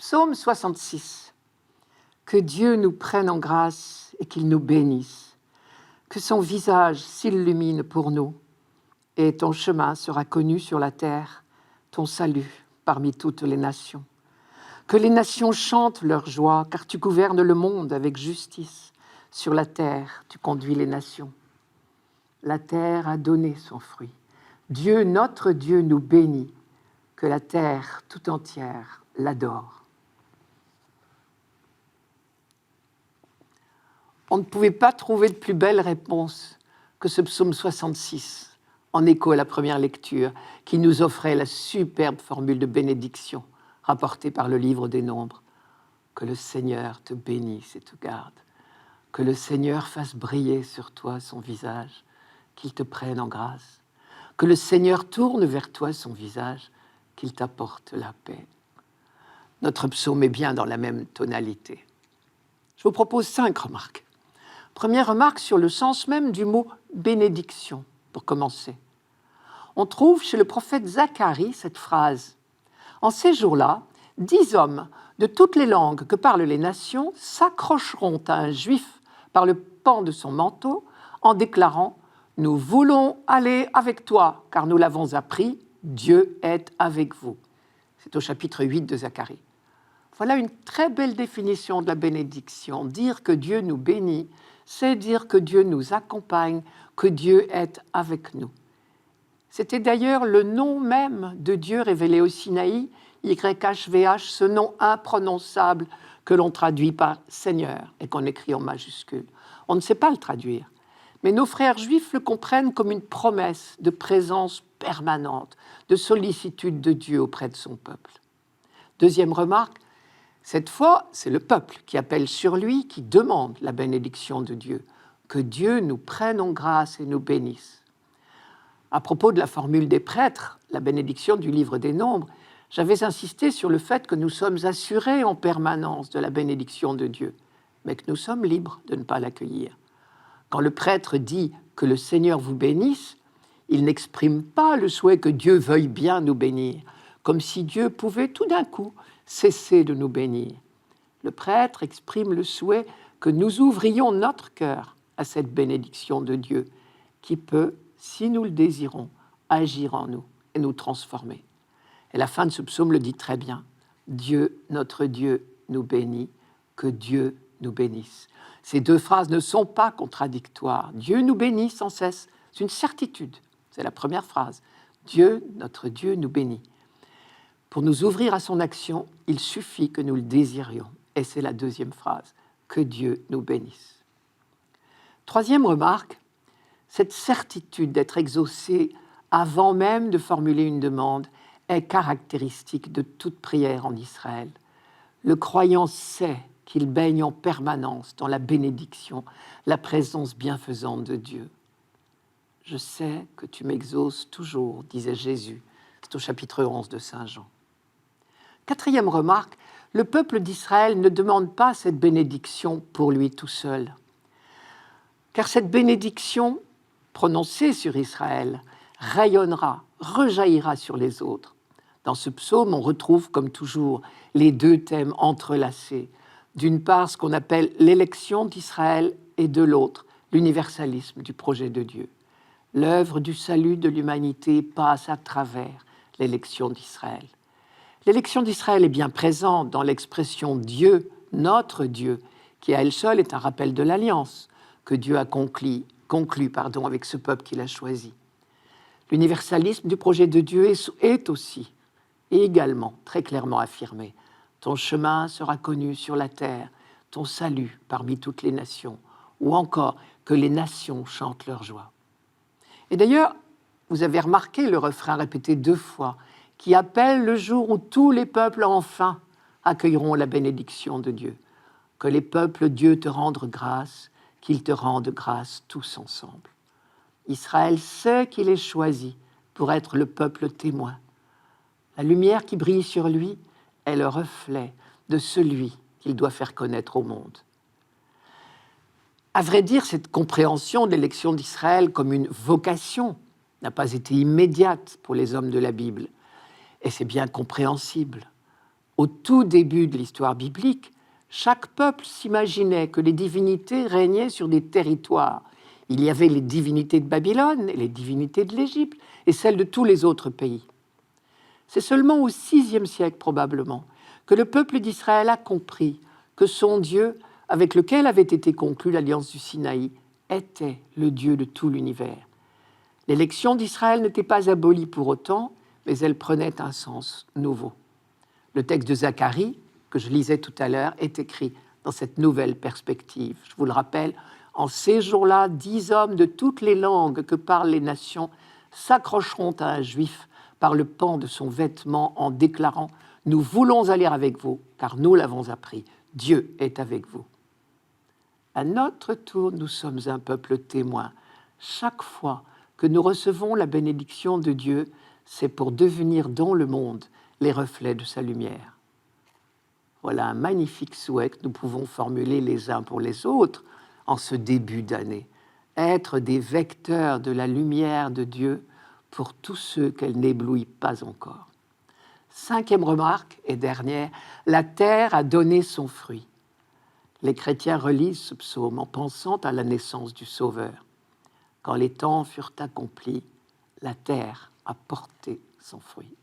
Psaume 66. Que Dieu nous prenne en grâce et qu'il nous bénisse. Que son visage s'illumine pour nous et ton chemin sera connu sur la terre, ton salut parmi toutes les nations. Que les nations chantent leur joie, car tu gouvernes le monde avec justice. Sur la terre, tu conduis les nations. La terre a donné son fruit. Dieu, notre Dieu, nous bénit. Que la terre tout entière l'adore. On ne pouvait pas trouver de plus belle réponse que ce psaume 66, en écho à la première lecture, qui nous offrait la superbe formule de bénédiction rapportée par le livre des Nombres. Que le Seigneur te bénisse et te garde. Que le Seigneur fasse briller sur toi son visage, qu'il te prenne en grâce. Que le Seigneur tourne vers toi son visage, qu'il t'apporte la paix. Notre psaume est bien dans la même tonalité. Je vous propose 5 remarques. Première remarque sur le sens même du mot bénédiction, pour commencer. On trouve chez le prophète Zacharie cette phrase. En ces jours-là, 10 hommes de toutes les langues que parlent les nations s'accrocheront à un juif par le pan de son manteau en déclarant « Nous voulons aller avec toi, car nous l'avons appris, Dieu est avec vous. » C'est au chapitre 8 de Zacharie. Voilà une très belle définition de la bénédiction. Dire que Dieu nous bénit, c'est dire que Dieu nous accompagne, que Dieu est avec nous. C'était d'ailleurs le nom même de Dieu révélé au Sinaï, YHVH, ce nom imprononçable que l'on traduit par Seigneur et qu'on écrit en majuscule. On ne sait pas le traduire, mais nos frères juifs le comprennent comme une promesse de présence permanente, de sollicitude de Dieu auprès de son peuple. Deuxième remarque, cette fois, c'est le peuple qui appelle sur lui, qui demande la bénédiction de Dieu. Que Dieu nous prenne en grâce et nous bénisse. À propos de la formule des prêtres, la bénédiction du livre des Nombres, j'avais insisté sur le fait que nous sommes assurés en permanence de la bénédiction de Dieu, mais que nous sommes libres de ne pas l'accueillir. Quand le prêtre dit que le Seigneur vous bénisse, il n'exprime pas le souhait que Dieu veuille bien nous bénir, comme si Dieu pouvait tout d'un coup cesser de nous bénir. Le prêtre exprime le souhait que nous ouvrions notre cœur à cette bénédiction de Dieu, qui peut, si nous le désirons, agir en nous et nous transformer. Et la fin de ce psaume le dit très bien. Dieu, notre Dieu, nous bénit, que Dieu nous bénisse. Ces deux phrases ne sont pas contradictoires. Dieu nous bénit sans cesse. C'est une certitude. C'est la première phrase. Dieu, notre Dieu, nous bénit. Pour nous ouvrir à son action, il suffit que nous le désirions. Et c'est la deuxième phrase. Que Dieu nous bénisse. Troisième remarque, cette certitude d'être exaucé avant même de formuler une demande est caractéristique de toute prière en Israël. Le croyant sait qu'il baigne en permanence dans la bénédiction, la présence bienfaisante de Dieu. « Je sais que tu m'exauces toujours », disait Jésus. C'est au chapitre 11 de Saint Jean. Quatrième remarque, le peuple d'Israël ne demande pas cette bénédiction pour lui tout seul. Car cette bénédiction prononcée sur Israël rayonnera, rejaillira sur les autres. Dans ce psaume, on retrouve, comme toujours, les deux thèmes entrelacés. D'une part, ce qu'on appelle l'élection d'Israël et de l'autre, l'universalisme du projet de Dieu. L'œuvre du salut de l'humanité passe à travers l'élection d'Israël. L'élection d'Israël est bien présente dans l'expression Dieu, notre Dieu, qui à elle seule est un rappel de l'alliance que Dieu a conclu avec ce peuple qu'il a choisi. L'universalisme du projet de Dieu est aussi et également très clairement affirmé. Ton chemin sera connu sur la terre, ton salut parmi toutes les nations, ou encore que les nations chantent leur joie. Et d'ailleurs, vous avez remarqué le refrain répété 2 fois, qui appelle le jour où tous les peuples enfin accueilleront la bénédiction de Dieu. Que les peuples, Dieu, te rendent grâce, qu'ils te rendent grâce tous ensemble. Israël sait qu'il est choisi pour être le peuple témoin. La lumière qui brille sur lui est le reflet de celui qu'il doit faire connaître au monde. À vrai dire, cette compréhension de l'élection d'Israël comme une vocation n'a pas été immédiate pour les hommes de la Bible. Et c'est bien compréhensible. Au tout début de l'histoire biblique, chaque peuple s'imaginait que les divinités régnaient sur des territoires. Il y avait les divinités de Babylone, et les divinités de l'Égypte, et celles de tous les autres pays. C'est seulement au VIe siècle, probablement, que le peuple d'Israël a compris que son Dieu, avec lequel avait été conclue l'alliance du Sinaï, était le Dieu de tout l'univers. L'élection d'Israël n'était pas abolie pour autant, mais elle prenait un sens nouveau. Le texte de Zacharie, que je lisais tout à l'heure, est écrit dans cette nouvelle perspective. Je vous le rappelle, en ces jours-là, 10 hommes de toutes les langues que parlent les nations s'accrocheront à un juif par le pan de son vêtement en déclarant « Nous voulons aller avec vous, car nous l'avons appris. Dieu est avec vous. » À notre tour, nous sommes un peuple témoin. Chaque fois que nous recevons la bénédiction de Dieu, c'est pour devenir dans le monde les reflets de sa lumière. Voilà un magnifique souhait que nous pouvons formuler les uns pour les autres en ce début d'année. Être des vecteurs de la lumière de Dieu pour tous ceux qu'elle n'éblouit pas encore. 5e remarque et dernière, la terre a donné son fruit. Les chrétiens relisent ce psaume en pensant à la naissance du Sauveur. Quand les temps furent accomplis, la terre a porté son fruit.